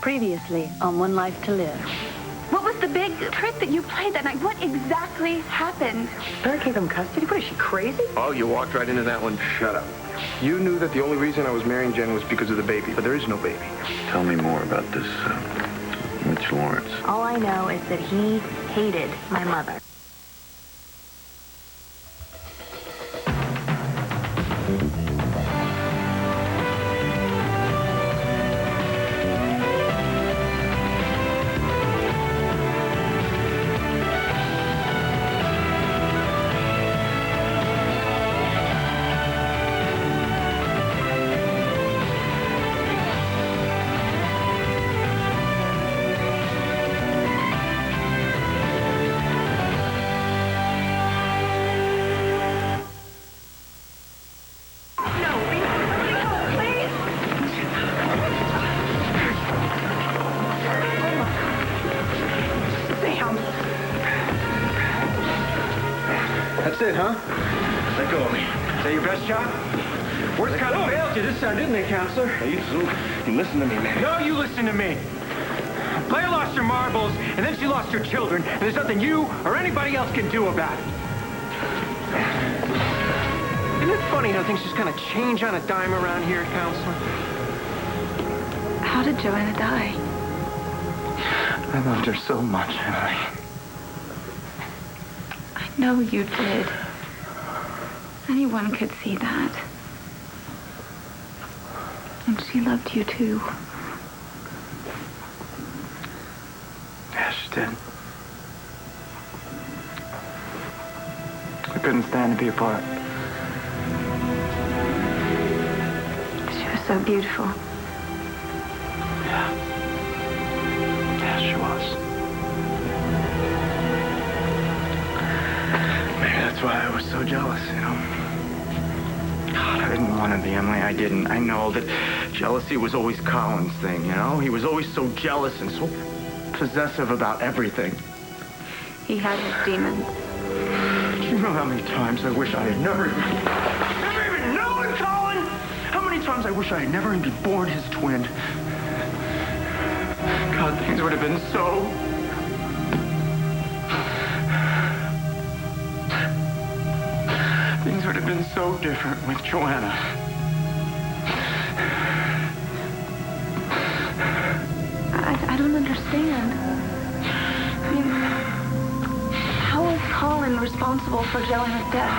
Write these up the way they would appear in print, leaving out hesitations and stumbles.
Previously on One Life to Live. What was the big trick that you played that night? What exactly happened? Better gave him custody? What, is she crazy? Oh, you walked right into that one. Shut up. You knew that the only reason I was marrying Jen was because of the baby, but there is no baby. Tell me more about this, Mitch Lawrence. All I know is that he hated my mother. That's it, huh? Let go of me. Is that your best shot? Worst kind of failed you this time, didn't they, counselor? Hey, you listen to me, man. No, you listen to me. Claire lost her marbles, and then she lost her children, and there's nothing you or anybody else can do about it. Isn't it funny how things just kind of change on a dime around here, counselor? How did Joanna die? I loved her so much, Emily. I know you did. Anyone could see that. And she loved you too. Yeah, she did. I couldn't stand to be apart. She was so beautiful. Yeah, she was. Maybe that's why I was so jealous, you know? God, I didn't want to be, Emily. I didn't. I know that jealousy was always Colin's thing, you know? He was always so jealous and so possessive about everything. He had his demons. Do you know how many times I wish I had never even known Colin? How many times I wish I had never even been born his twin? God, things would have been so... Things would have been so different with Joanna. I don't understand. I mean, how is Colin responsible for Joanna's death?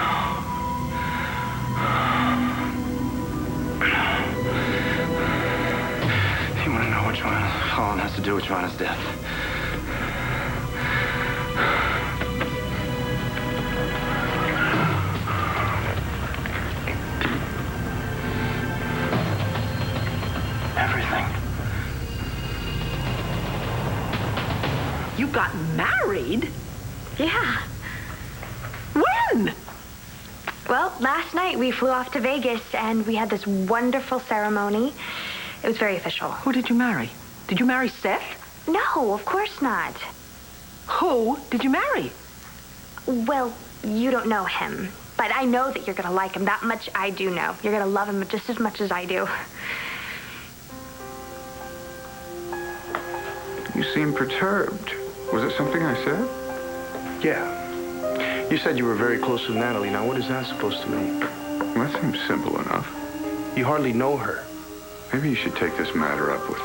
You want to know what Colin has to do with Joanna's death? Everything. You got married? Yeah. When? Well, last night we flew off to Vegas and we had this wonderful ceremony. It was very official. Who did you marry? Did you marry Seth? No, of course not. Who did you marry? Well, you don't know him, but I know that you're going to like him. That much I do know. You're going to love him just as much as I do. You seem perturbed. Was it something I said? Yeah. You said you were very close with Natalie. Now, what is that supposed to mean? Well, that seems simple enough. You hardly know her. Maybe you should take this matter up with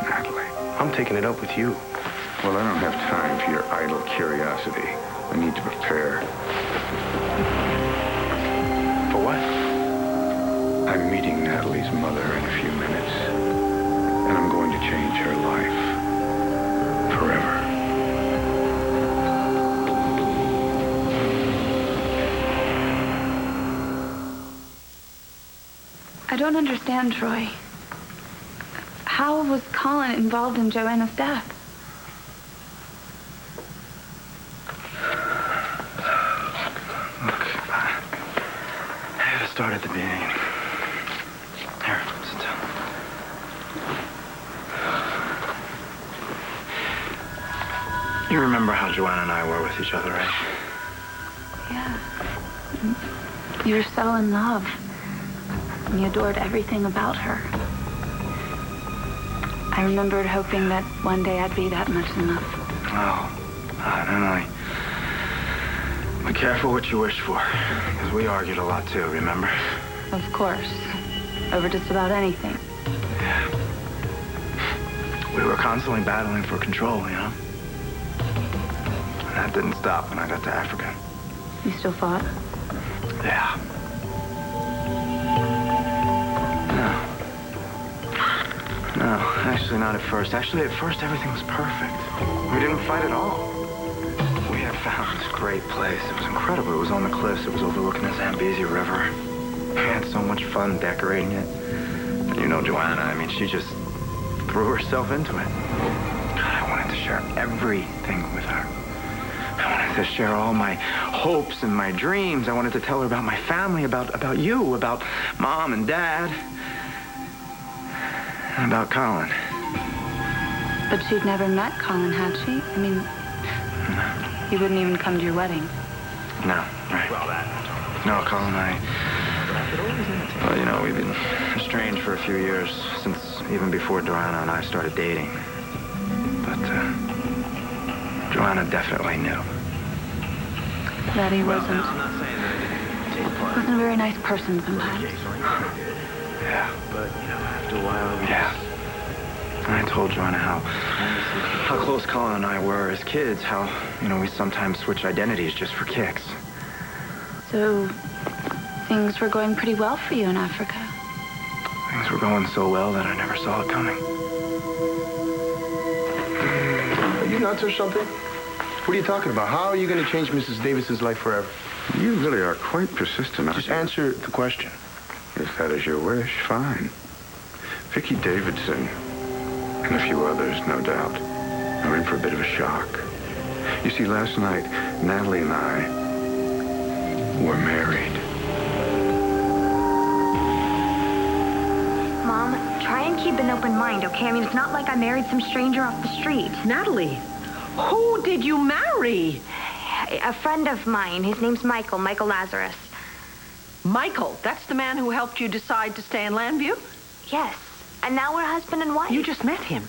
Natalie. I'm taking it up with you. Well, I don't have time for your idle curiosity. I need to prepare. For what? I'm meeting Natalie's mother in a few minutes. And I'm going to change her life. Forever. I don't understand, Troy. How was Colin involved in Joanna's death? Look, I gotta start at the beginning. Here, sit down. You remember how Joanna and I were with each other, right? Yeah. You were so in love. And you adored everything about her. I I remembered hoping that one day I'd be that much in love. Oh, Emily. Be careful what you wish for, because we argued a lot too, remember? Of course. Over just about anything. Yeah. We were constantly battling for control, you know? And that didn't stop when I got to Africa. You still fought? Yeah. No, actually not at first. Actually, at first everything was perfect. We didn't fight at all. We had found this great place. It was incredible. It was on the cliffs. It was overlooking the Zambezi River. We had so much fun decorating it. And you know Joanna, I mean, she just threw herself into it. God, I wanted to share everything with her. I wanted to share all my hopes and my dreams. I wanted to tell her about my family, about you, about Mom and Dad. And about Colin. But she'd never met Colin, had she? I mean, he wouldn't even come to your wedding. No, right. No, Colin and I... Well, you know, we've been estranged for a few years, since even before Joanna and I started dating. But, Joanna definitely knew. That he wasn't a very nice person sometimes. Yeah. But, you know, after a while... Yeah. And I told Joanna how close Colin and I were as kids, how, you know, we sometimes switch identities just for kicks. So, things were going pretty well for you in Africa. Things were going so well that I never saw it coming. Are you nuts or something? What are you talking about? How are you going to change Mrs. Davis's life forever? You really are quite persistent, aren't Just you? answer the question. If that is your wish, fine. Vicki Davidson, and a few others, no doubt, are in for a bit of a shock. You see, last night, Natalie and I were married. Mom, try and keep an open mind, okay? I mean, it's not like I married some stranger off the street. Natalie, who did you marry? A friend of mine. His name's Michael Lazarus. Michael, that's the man who helped you decide to stay in Landview? Yes. And now we're husband and wife. You just met him.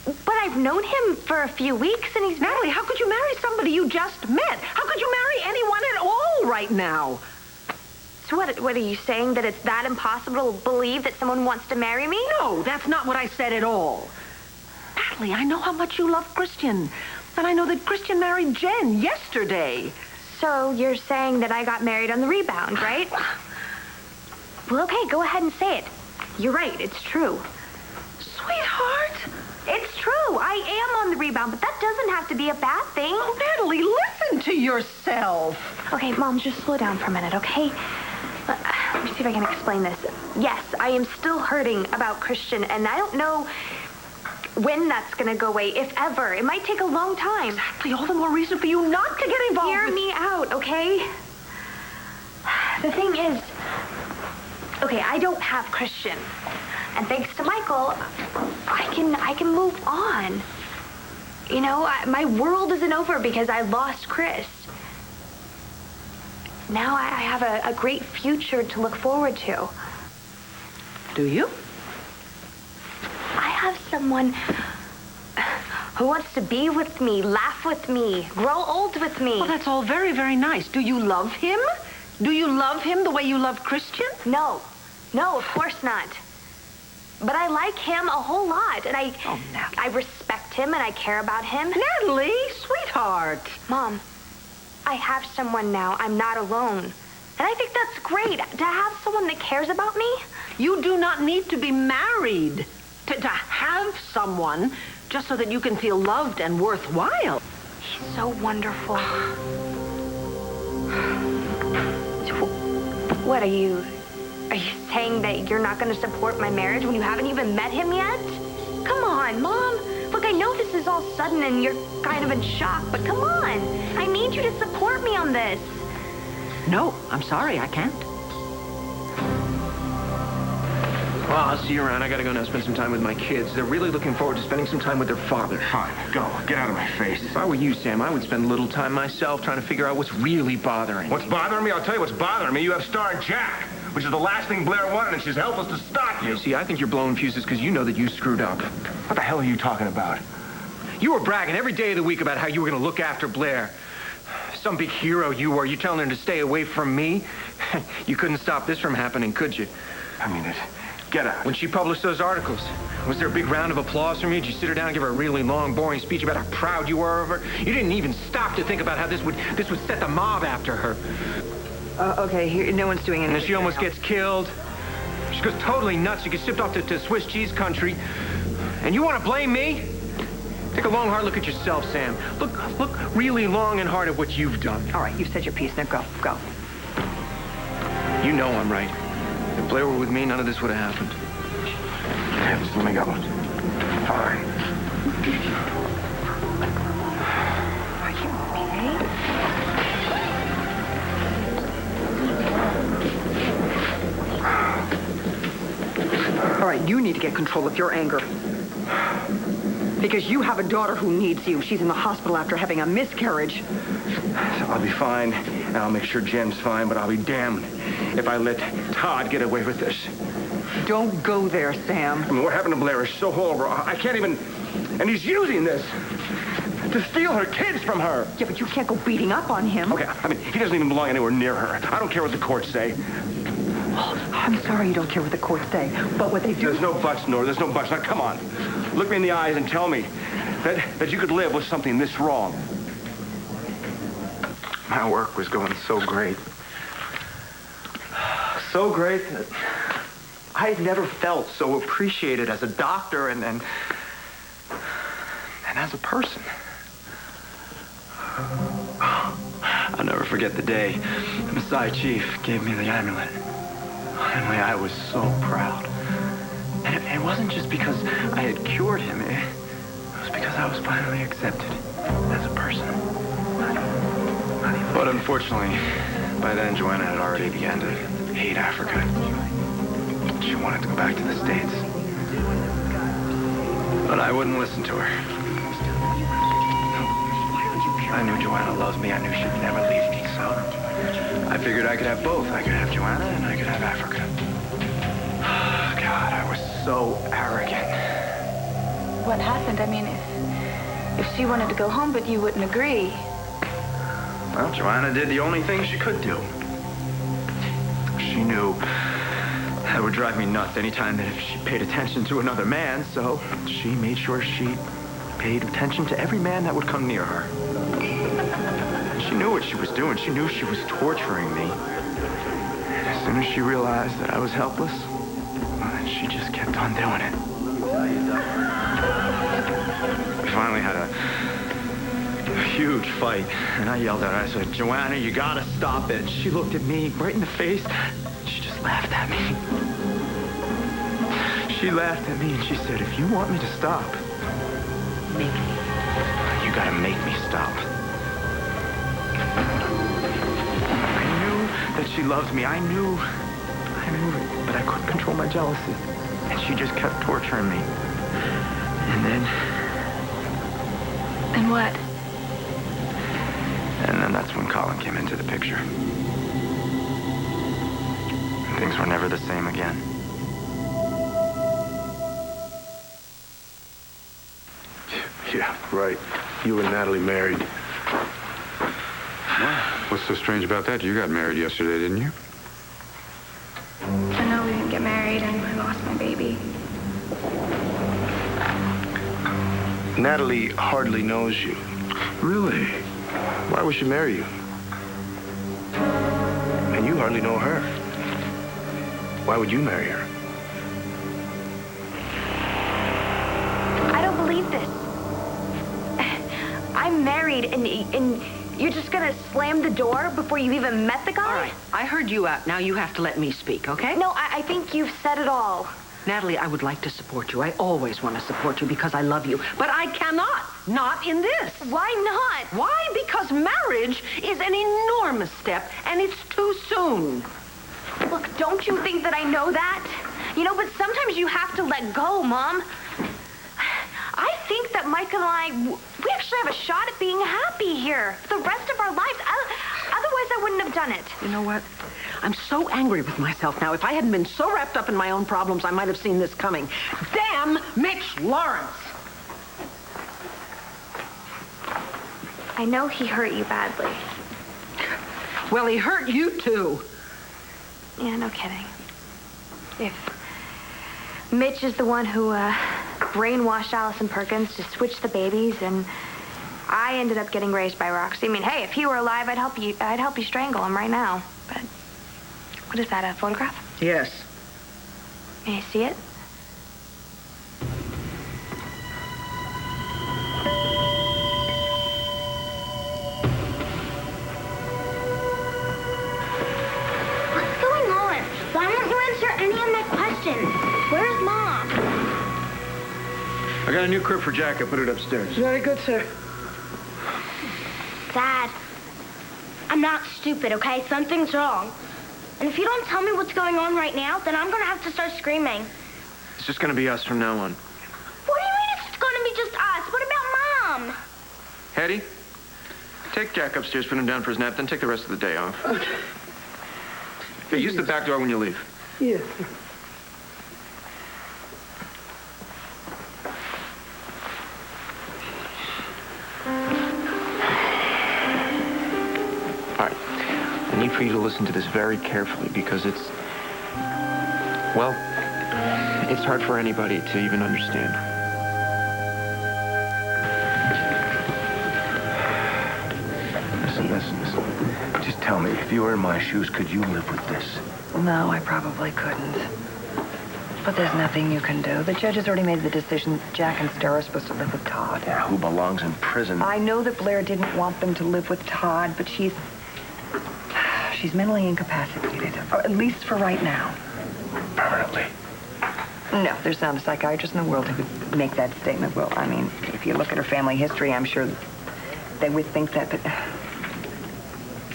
But I've known him for a few weeks, and he's... Natalie, how could you marry somebody you just met? How could you marry anyone at all right now? So what are you saying, that it's that impossible to believe that someone wants to marry me? No, that's not what I said at all. Natalie, I know how much you love Christian. And I know that Christian married Jen yesterday. So you're saying that I got married on the rebound, right? Well, okay, go ahead and say it. You're right, it's true. Sweetheart. It's true. I am on the rebound, but that doesn't have to be a bad thing. Oh, Natalie, listen to yourself. Okay, Mom, just slow down for a minute, okay? Let me see if I can explain this. Yes, I am still hurting about Christian, and I don't know when that's going to go away, if ever. It might take a long time. Exactly, all the more reason for you not to get involved. Hear me out, okay? The thing is, okay, I don't have Christian. And thanks to Michael, I can move on. You know, my world isn't over because I lost Chris. Now I have a great future to look forward to. Do you? I have someone who wants to be with me, laugh with me, grow old with me. Well, that's all very, very nice. Do you love him? Do you love him the way you love Christian? No, of course not. But I like him a whole lot, and I respect him, and I care about him. Natalie, sweetheart. Mom, I have someone now. I'm not alone. And I think that's great, to have someone that cares about me. You do not need to be married to have someone just so that you can feel loved and worthwhile. He's so wonderful. What are you saying that you're not going to support my marriage when you haven't even met him yet? Come on, Mom. Look, I know this is all sudden and you're kind of in shock, but come on. I need you to support me on this. No, I'm sorry, I can't. Well, I'll see you around. I gotta go now spend some time with my kids. They're really looking forward to spending some time with their father. Fine, go. Get out of my face. If I were you, Sam, I would spend a little time myself trying to figure out what's really bothering What's me. bothering me? I'll tell you what's bothering me. You have starring Jack. which is the last thing Blair wanted, and she's helpless to stop you. You see, I think you're blowing fuses because you know that you screwed up. What the hell are you talking about? You were bragging every day of the week about how you were going to look after Blair. Some big hero you were. You telling her to stay away from me? You couldn't stop this from happening, could you? I mean it. Get out. When she published those articles, was there a big round of applause from you? Did you sit her down and give her a really long, boring speech about how proud you were of her? You didn't even stop to think about how this would set the mob after her. Okay, here, no one's doing anything. And then she almost gets killed. She goes totally nuts. She gets shipped off to Swiss cheese country. And you want to blame me? Take a long, hard look at yourself, Sam. Look really long and hard at what you've done. All right, you've said your piece. Now go. You know I'm right. If Blair were with me, none of this would have happened. Okay, just let me go. Fine. Are you okay? All right, you need to get control of your anger. Because you have a daughter who needs you. She's in the hospital after having a miscarriage. So I'll be fine, and I'll make sure Jen's fine, but I'll be damned if I let Todd get away with this. Don't go there, Sam. I mean, what happened to Blair is so horrible. I can't even... And he's using this to steal her kids from her. Yeah, but you can't go beating up on him. Okay, I mean, he doesn't even belong anywhere near her. I don't care what the courts say. I'm sorry you don't care what the courts say, but what they do... There's no buts, Nora. There's no buts. Now, come on. Look me in the eyes and tell me that you could live with something this wrong. My work was going so great. So great that I had never felt so appreciated as a doctor and as a person. I'll never forget the day the Messiah Chief gave me the amulet. Emily, I was so proud. And it wasn't just because I had cured him. It was because I was finally accepted as a person. But unfortunately, by then Joanna had already begun to hate Africa. She wanted to go back to the States. But I wouldn't listen to her. I knew Joanna loved me. I knew she'd never leave me, so I figured I could have both. I could have Joanna and I could have Africa. God, I was so arrogant. What happened? I mean, if she wanted to go home, but you wouldn't agree. Well, Joanna did the only thing she could do. She knew that would drive me nuts anytime that if she paid attention to another man, so she made sure she paid attention to every man that would come near her. She knew what she was doing. She knew she was torturing me. And as soon as she realized that I was helpless, she just kept on doing it. We finally had a huge fight, and I yelled at her. I said, Joanna, you gotta stop it. She looked at me right in the face. She just laughed at me. She laughed at me and she said, if you want me to stop, Make me. you gotta make me stop. I knew that she loved me. I knew it, but I couldn't control my jealousy. And she just kept torturing me. And then... And what? And then that's when Colin came into the picture. And things were never the same again. Yeah, right. You and Natalie married. Well, what's so strange about that? You got married yesterday, didn't you? I know we didn't get married and I lost my baby. Natalie hardly knows you. Really? Why would she marry you? And you hardly know her. Why would you marry her? I don't believe this. I'm married and you're just gonna slam the door before you've even met the guy? All right, I heard you out. Now you have to let me speak, okay? No, I think you've said it all. Natalie, I would like to support you. I always want to support you because I love you. But I cannot. Not in this. Why not? Why? Because marriage is an enormous step, and it's too soon. Look, don't you think that I know that? You know, but sometimes you have to let go, Mom. I think that Mike and I, we actually have a shot at being happy here for the rest of our lives. Otherwise, I wouldn't have done it. You know what? I'm so angry with myself now. If I hadn't been so wrapped up in my own problems, I might have seen this coming. Damn Mitch Lawrence! I know he hurt you badly. Well, he hurt you, too. Yeah, no kidding. If Mitch is the one who brainwashed Allison Perkins to switch the babies, and I ended up getting raised by Roxy. I mean, hey, if he were alive, I'd help you strangle him right now. But what is that, a photograph? Yes. May I see it? What's going on? Why won't you answer any of my questions? Where's Mom? I got a new crib for Jack. I put it upstairs. Very good, sir. Dad, I'm not stupid, okay? Something's wrong. And if you don't tell me what's going on right now, then I'm gonna have to start screaming. It's just gonna be us from now on. What do you mean it's gonna be just us? What about Mom? Hetty, take Jack upstairs, put him down for his nap, then take the rest of the day off. Okay, use the back door when you leave. Yeah. All right. I need for you to listen to this very carefully because it's hard for anybody to even understand. Listen. Just tell me, if you were in my shoes, could you live with this? No, I probably couldn't. But there's nothing you can do. The judge has already made the decision Jack and Sarah are supposed to live with Todd. Yeah, who belongs in prison? I know that Blair didn't want them to live with Todd, but she's mentally incapacitated, or at least for right now. Permanently. No, there's not a psychiatrist in the world who could make that statement. Well, I mean, if you look at her family history, I'm sure they would think that, but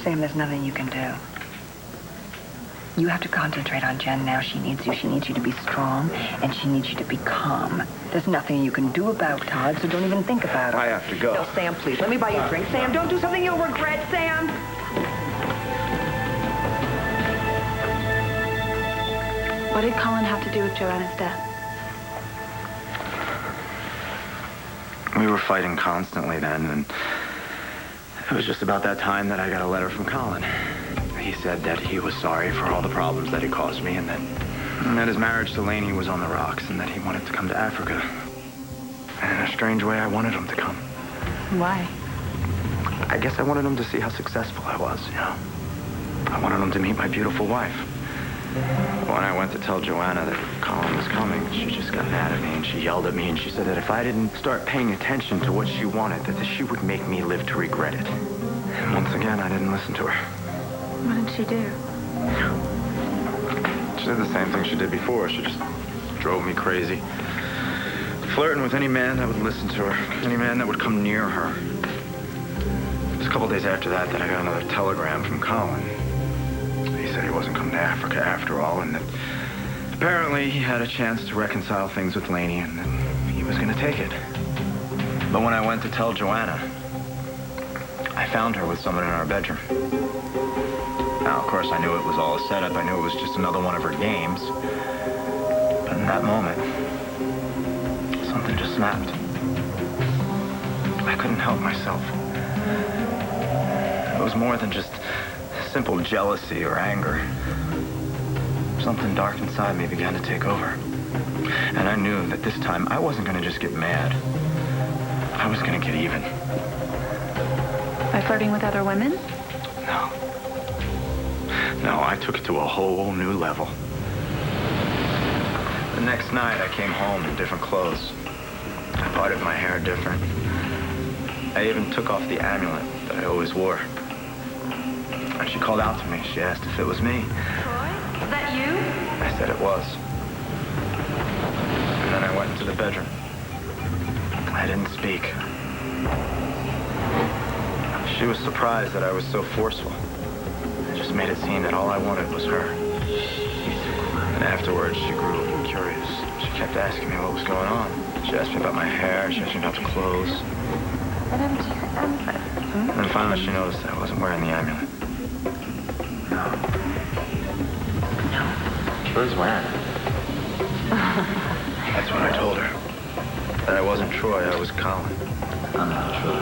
Sam, there's nothing you can do. You have to concentrate on Jen now. She needs you. She needs you to be strong, and she needs you to be calm. There's nothing you can do about Todd, so don't even think about it. I have to go. No, Sam, please, let me buy you a drink. Sam, don't do something you'll regret, Sam. What did Colin have to do with Joanna's death? We were fighting constantly then, and it was just about that time that I got a letter from Colin. He said that he was sorry for all the problems that he caused me, and that his marriage to Lainey was on the rocks, and that he wanted to come to Africa. And in a strange way, I wanted him to come. Why? I guess I wanted him to see how successful I was, you know. I wanted him to meet my beautiful wife. When I went to tell Joanna that Colin was coming, she just got mad at me, and she yelled at me, and she said that if I didn't start paying attention to what she wanted, that she would make me live to regret it. And once again, I didn't listen to her. What did she do? She did the same thing she did before. She just drove me crazy. Flirting with any man that would listen to her, any man that would come near her. It was a couple days after that I got another telegram from Colin. He said he wasn't coming to Africa after all, and that apparently he had a chance to reconcile things with Lainey, and that he was going to take it. But when I went to tell Joanna, I found her with someone in our bedroom. Now, of course, I knew it was all a setup. I knew it was just another one of her games. But in that moment, something just snapped. I couldn't help myself. It was more than just simple jealousy or anger. Something dark inside me began to take over. And I knew that this time I wasn't going to just get mad. I was going to get even. By flirting with other women? No. No, I took it to a whole new level. The next night, I came home in different clothes. I parted my hair different. I even took off the amulet that I always wore. And she called out to me. She asked if it was me. Troy? Is that you? I said it was. And then I went into the bedroom. I didn't speak. She was surprised that I was so forceful. It just made it seem that all I wanted was her. And afterwards, she grew curious. She kept asking me what was going on. She asked me about my hair. She asked me about the clothes. And then finally, she noticed that I wasn't wearing the amulet. Where's Joanna? That's when I told her that I wasn't Troy, I was Colin. I'm not Troy.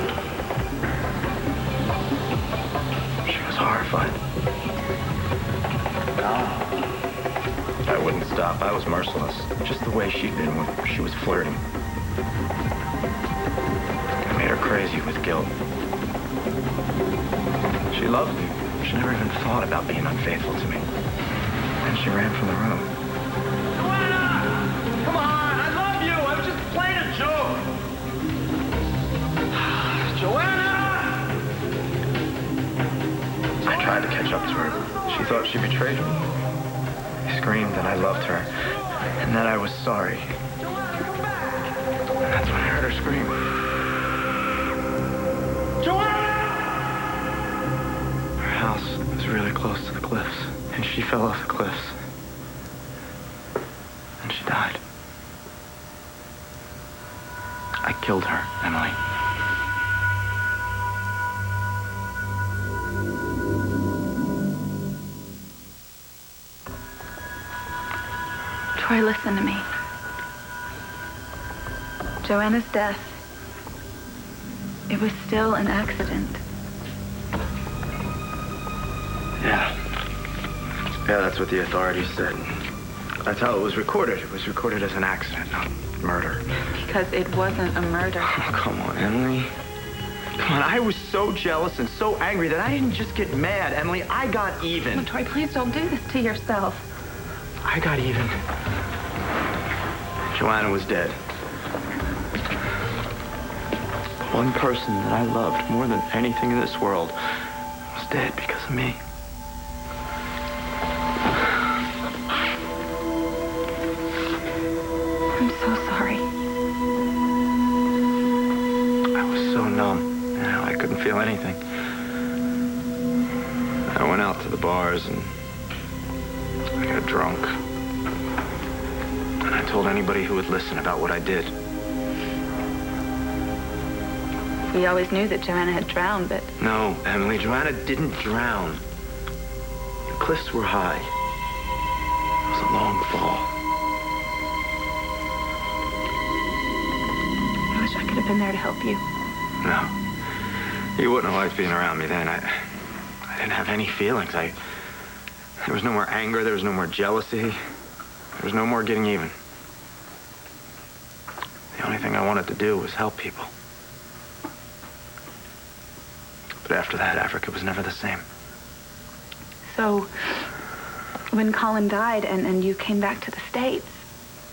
She was horrified. I wouldn't stop. I was merciless. Just the way she'd been when she was flirting. I made her crazy with guilt. She loved me. She never even thought about being unfaithful to me. And she ran from the room. Joanna! Come on, I love you. I was just playing a joke. Joanna! I tried to catch up to her. She thought she betrayed me. I screamed that I loved her and that I was sorry. And that's when I heard her scream. Joanna! Her house was really close to the cliffs, and she fell off the cliffs. And she died. I killed her, Emily. Troy, listen to me. Joanna's death, it was still an accident. Yeah. Yeah, that's what the authorities said. That's how it was recorded. It was recorded as an accident, not murder. Because it wasn't a murder. Oh, come on, Emily. Come on, I was so jealous and so angry that I didn't just get mad, Emily. I got even. Oh, Troy, please don't do this to yourself. I got even. Joanna was dead. One person that I loved more than anything in this world was dead because of me. I'm so sorry. I was so numb. You know, I couldn't feel anything. I went out to the bars and I got drunk. And I told anybody who would listen about what I did. We always knew that Joanna had drowned, but... No, Emily, Joanna didn't drown. The cliffs were high. It was a long fall. I wish I could have been there to help you. No. You wouldn't have liked being around me then. I didn't have any feelings. There was no more anger. There was no more jealousy. There was no more getting even. The only thing I wanted to do was help people. But after that, Africa was never the same. So, when Colin died and you came back to the States...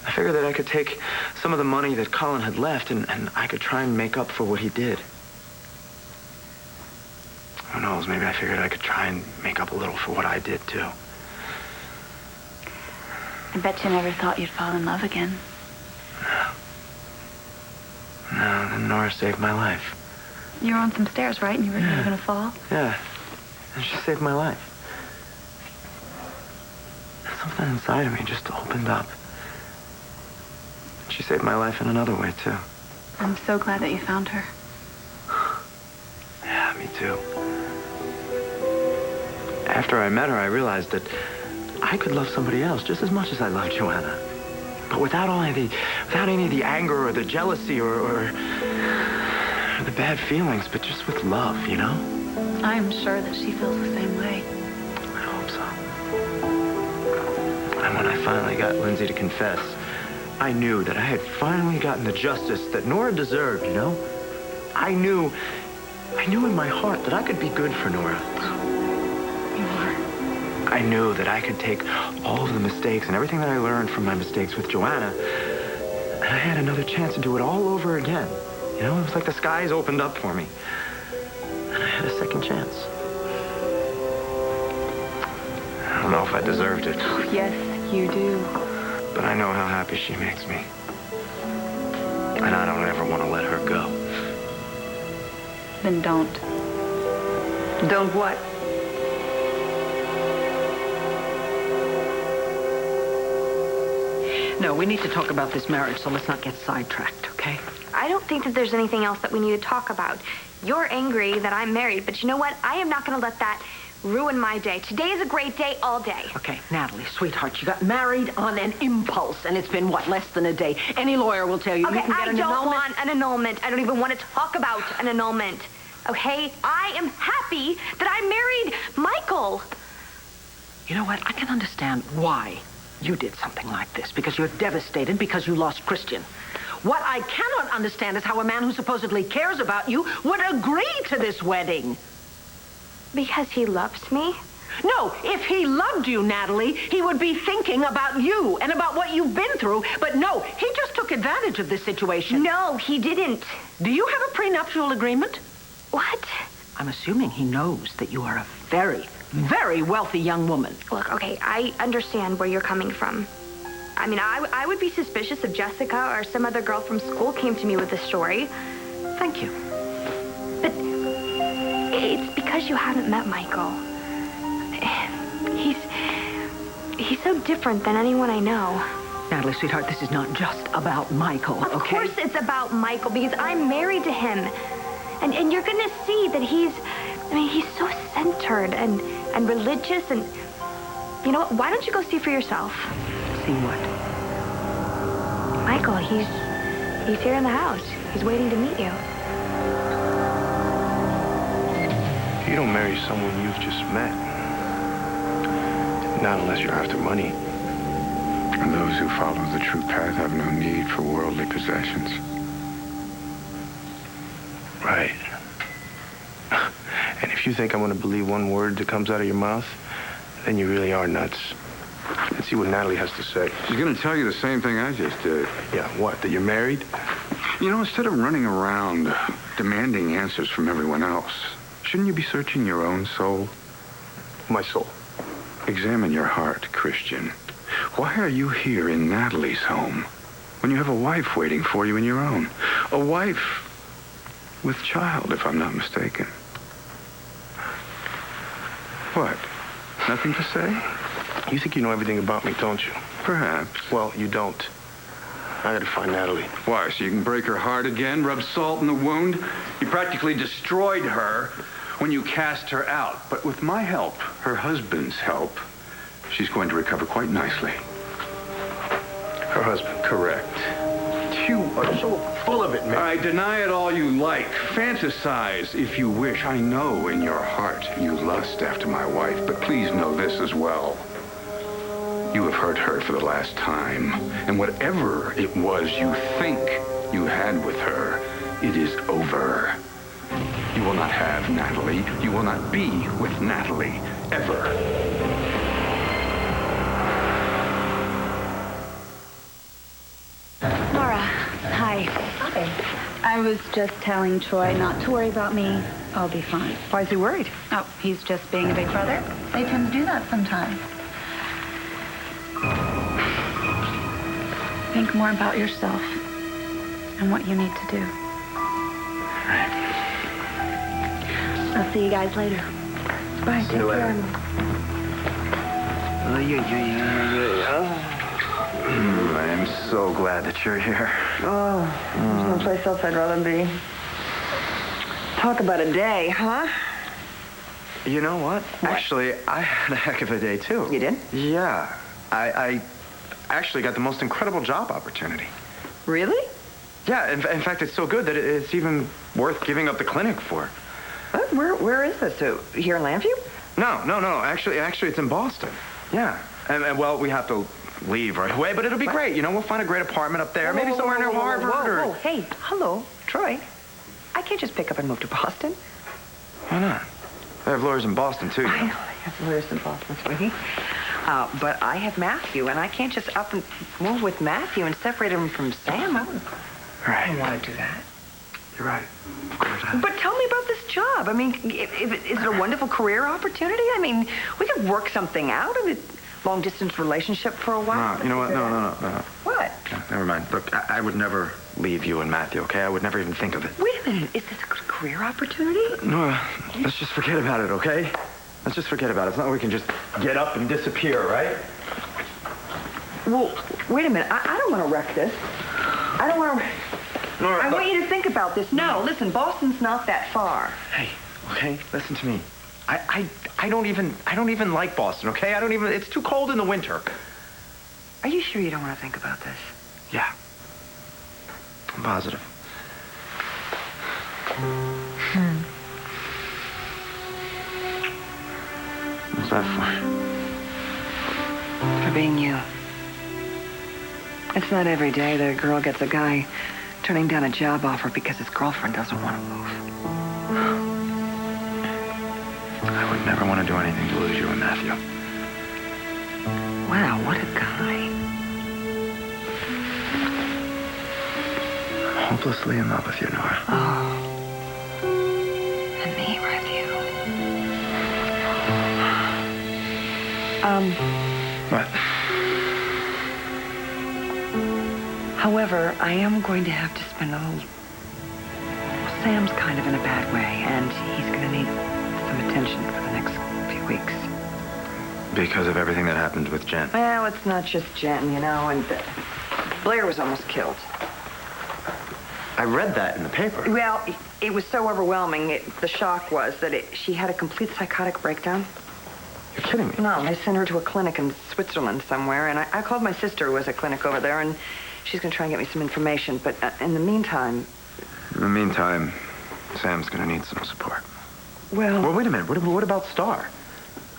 I figured that I could take some of the money that Colin had left and I could try and make up for what he did. Who knows, maybe I figured I could try and make up a little for what I did, too. I bet you never thought you'd fall in love again. No, then Nora saved my life. You were on some stairs, right? And you were going to fall? Yeah, and she saved my life. Something inside of me just opened up. She saved my life in another way, too. I'm so glad that you found her. Yeah, me too. After I met her, I realized that I could love somebody else just as much as I loved Joanna. But without any of the anger or the jealousy or the bad feelings, but just with love, you know? I'm sure that she feels the same way. I hope so. And when I finally got Lindsay to confess, I knew that I had finally gotten the justice that Nora deserved, you know? I knew in my heart that I could be good for Nora. You are. I knew that I could take all of the mistakes and everything that I learned from my mistakes with Joanna, and I had another chance to do it all over again. You know, it was like the skies opened up for me. And I had a second chance. I don't know if I deserved it. Oh, yes, you do. But I know how happy she makes me. And I don't ever want to let her go. Then don't. Don't what? No, we need to talk about this marriage, so let's not get sidetracked, okay? I don't think that there's anything else that we need to talk about. You're angry that I'm married, but you know what? I am not going to let that ruin my day. Today is a great day all day. Okay, Natalie, sweetheart, you got married on an impulse, and it's been, what, less than a day. Any lawyer will tell you Okay, you can get I an don't annulment. want an annulment. I don't even want to talk about an annulment. Okay? I am happy that I married Michael. You know what? I can understand why you did something like this, because you're devastated because you lost Christian. What I cannot understand is how a man who supposedly cares about you would agree to this wedding. Because he loves me? No, if he loved you, Natalie, he would be thinking about you and about what you've been through. But no, he just took advantage of this situation. No, he didn't. Do you have a prenuptial agreement? What? I'm assuming he knows that you are a very, very wealthy young woman. Look, okay, I understand where you're coming from. I mean, I would be suspicious if Jessica or some other girl from school came to me with this story. Thank you. But it's because you haven't met Michael. He's so different than anyone I know. Natalie, sweetheart, this is not just about Michael, Of okay? course it's about Michael, because I'm married to him. And you're gonna see that he's so centered and religious, and you know what? Why don't you go see for yourself? See what? Michael, he's here in the house. He's waiting to meet you. You don't marry someone you've just met. Not unless you're after money. And those who follow the true path have no need for worldly possessions. Right. And if you think I'm going to believe one word that comes out of your mouth, then you really are nuts. Let's see what Natalie has to say. She's going to tell you the same thing I just did. Yeah, what? That you're married? You know, instead of running around demanding answers from everyone else, shouldn't you be searching your own soul? My soul. Examine your heart, Christian. Why are you here in Natalie's home when you have a wife waiting for you in your own? A wife with child, if I'm not mistaken. What? Nothing to say? You think you know everything about me, don't you? Perhaps. Well, you don't. I gotta find Natalie. Why, so you can break her heart again, rub salt in the wound? You practically destroyed her when you cast her out. But with my help, her husband's help, she's going to recover quite nicely. Her husband. Correct. You are so full of it, man. All right, deny it all you like. Fantasize if you wish. I know in your heart you lust after my wife, but please know this as well. You have hurt her for the last time, and whatever it was you think you had with her, it is over. You will not have Natalie. You will not be with Natalie, ever. Laura, hi. Hi. I was just telling Troy not to worry about me. I'll be fine. Why is he worried? Oh, he's just being a big brother. They tend to do that sometimes. Think more about yourself and what you need to do. I'll see you guys later. Bye. See you later. I am so glad that you're here. Oh, there's no place else I'd rather be. Talk about a day, huh? You know what? Actually, I had a heck of a day, too. You did? Yeah. I actually got the most incredible job opportunity. Really? Yeah, in fact, it's so good that it's even worth giving up the clinic for. Where is this? Here in Llanview? No. Actually, it's in Boston. Yeah. And well, we have to leave right away, but it'll be great. You know, we'll find a great apartment up there. Maybe somewhere near Harvard or... Whoa. Hey, hello, Troy. I can't just pick up and move to Boston. Why not? They have lawyers in Boston, too. I know they have lawyers in Boston, sweetie. But I have Matthew, and I can't just up and move with Matthew and separate him from Sam. I don't want to do that. You're right. Of course. But tell me about this job. I mean, is it a wonderful career opportunity? I mean, we could work something out of it. Long-distance relationship for a while. No, you know what? No. What? Never mind. Look, I would never leave you and Matthew, okay? I would never even think of it. Wait a minute. Is this a good career opportunity? Nora, let's just forget about it, okay? Let's just forget about it. It's not like we can just get up and disappear, right? Well, wait a minute. I don't want to wreck this. I don't want to... Nora, I want you to think about this. No, listen, Boston's not that far. Hey, okay? Listen to me. I don't even like Boston, okay? It's too cold in the winter. Are you sure you don't want to think about this? Yeah. I'm positive. What's that for? For being you. It's not every day that a girl gets a guy turning down a job offer because his girlfriend doesn't want to move. I would never want to do anything to lose you and Matthew. Wow, what a guy. I'm hopelessly in love with you, Nora. Oh. And me with you. What? However, I am going to have to spend a little... Sam's kind of in a bad way, and he's going to need some attention for the next few weeks. Because of everything that happened with Jen. Well, it's not just Jen, you know, and Blair was almost killed. I read that in the paper. Well, it was so overwhelming. The shock was that she had a complete psychotic breakdown. You're kidding me. No, they sent her to a clinic in Switzerland somewhere, and I called my sister who has a clinic over there, and she's going to try and get me some information. But in the meantime... In the meantime, Sam's going to need some support. Well, wait a minute. What about Star?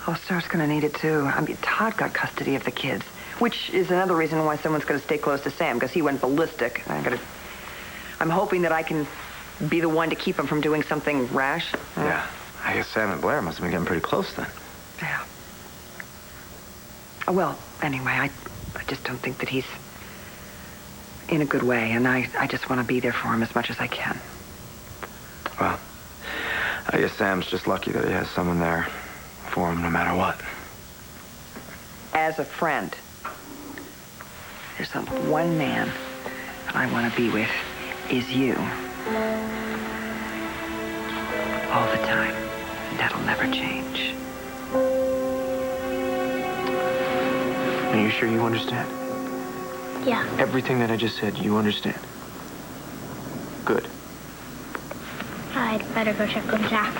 Oh, Star's going to need it, too. I mean, Todd got custody of the kids, which is another reason why someone's going to stay close to Sam, because he went ballistic. I'm hoping that I can be the one to keep him from doing something rash. Yeah. I guess Sam and Blair must have been getting pretty close then. Yeah. Well, anyway, I just don't think that he's in a good way, and I just want to be there for him as much as I can. Well, I guess Sam's just lucky that he has someone there for him no matter what. As a friend, there's one man that I want to be with is you. All the time. That'll never change. Are you sure you understand? Yeah. Everything that I just said, you understand? Good. I'd better go check on Jack.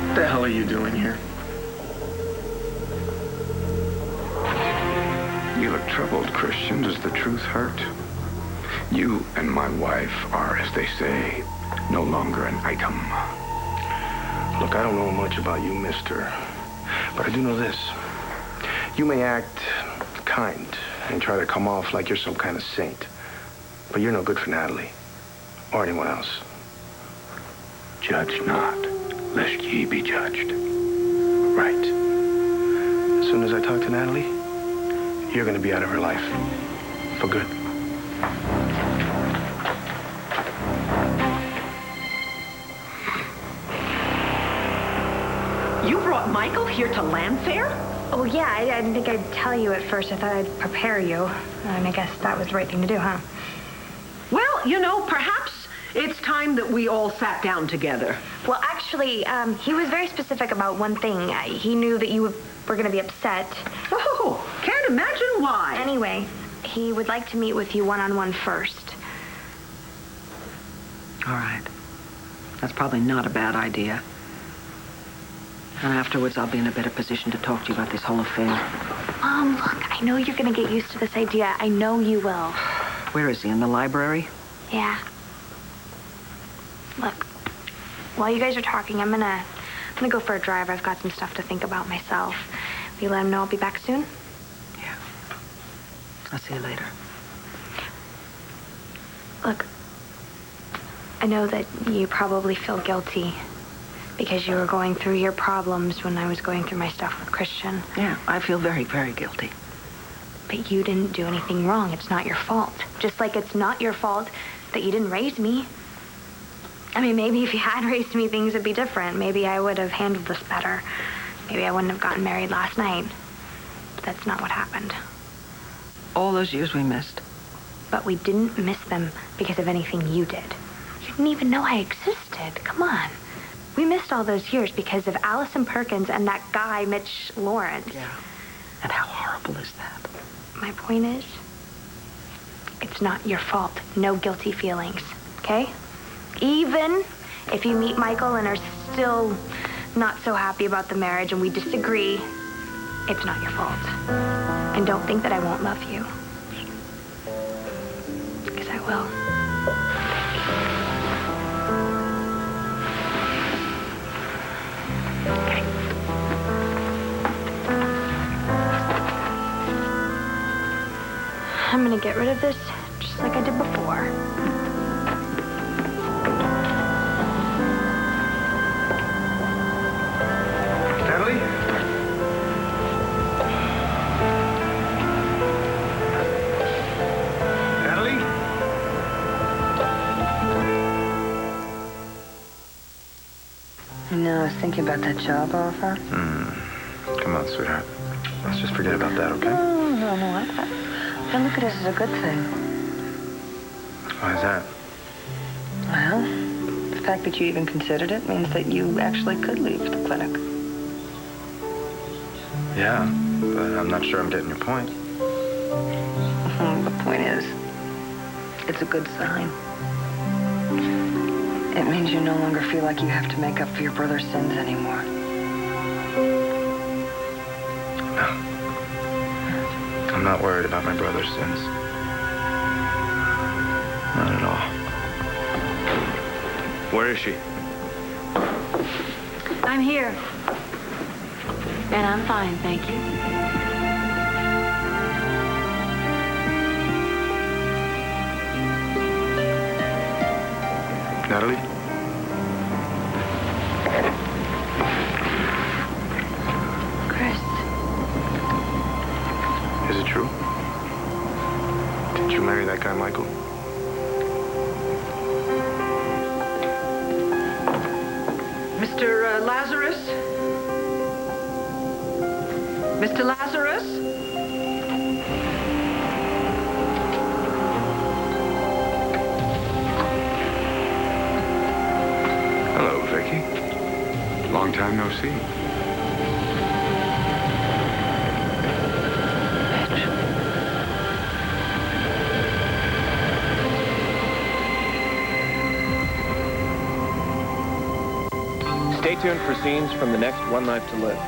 What the hell are you doing here? You look troubled, Christian. Does the truth hurt? You and my wife are, as they say, no longer an item. Look, I don't know much about you, mister. But I do know this. You may act kind and try to come off like you're some kind of saint. But you're no good for Natalie. Or anyone else. Judge not, lest ye be judged. Right. As soon as I talk to Natalie, you're gonna be out of her life. For good. You brought Michael here to Landfair? Oh, yeah, I didn't think I'd tell you at first. I thought I'd prepare you. And I guess that was the right thing to do, huh? Well, you know, perhaps it's time that we all sat down together. Well, actually, he was very specific about one thing. He knew that you were going to be upset. Oh, can't imagine why. Anyway, he would like to meet with you one-on-one first. All right. That's probably not a bad idea. And afterwards, I'll be in a better position to talk to you about this whole affair. Mom, look, I know you're going to get used to this idea. I know you will. Where is he, in the library? Yeah. Look, while you guys are talking, I'm gonna go for a drive. I've got some stuff to think about myself. Will you let him know I'll be back soon? Yeah. I'll see you later. Look, I know that you probably feel guilty because you were going through your problems when I was going through my stuff with Christian. Yeah, I feel very, very guilty. But you didn't do anything wrong. It's not your fault. Just like it's not your fault that you didn't raise me. I mean, maybe if you had raised me, things would be different. Maybe I would have handled this better. Maybe I wouldn't have gotten married last night. But that's not what happened. All those years we missed. But we didn't miss them because of anything you did. You didn't even know I existed. Come on. We missed all those years because of Allison Perkins and that guy, Mitch Lawrence. Yeah. And how horrible is that? My point is, it's not your fault. No guilty feelings, okay? Even if you meet Michael and are still not so happy about the marriage and we disagree, it's not your fault. And don't think that I won't love you. Because I will. Okay. I'm gonna get rid of this just like I did before. Natalie? Natalie? You know, I was thinking about that job offer. Come on, sweetheart. Let's just forget about that, okay? No. I look at it as a good thing. Why is that? Well, the fact that you even considered it means that you actually could leave the clinic. Yeah, but I'm not sure I'm getting your point. The point is, it's a good sign. It means you no longer feel like you have to make up for your brother's sins anymore. No. I'm not worried about my brother's sins. Not at all. Where is she? I'm here. And I'm fine, thank you. Natalie? Chris. Is it true? Did you marry that guy, Michael? Mr. Lazarus? Mr. Lazarus? Hello, Vicky. Long time no see. Stay tuned for scenes from the next One Life to Live.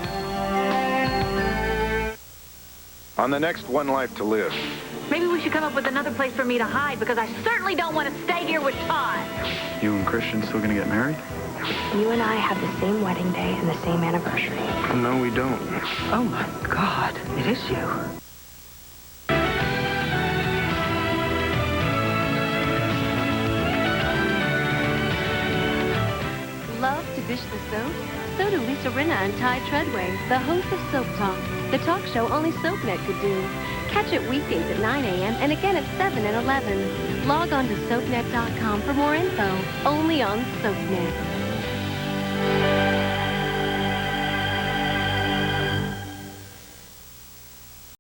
On the next One Life to Live. Maybe we should come up with another place for me to hide, because I certainly don't want to stay here with Todd. You and Christian still gonna get married? You and I have the same wedding day and the same anniversary. No, we don't. Oh, my God. It is you. Love to dish the soap? So do Lisa Rinna and Ty Treadway, the hosts of Soap Talk, the talk show only SoapNet could do. Catch it weekdays at 9 a.m. and again at 7 and 11. Log on to SoapNet.com for more info. Only on SoapNet.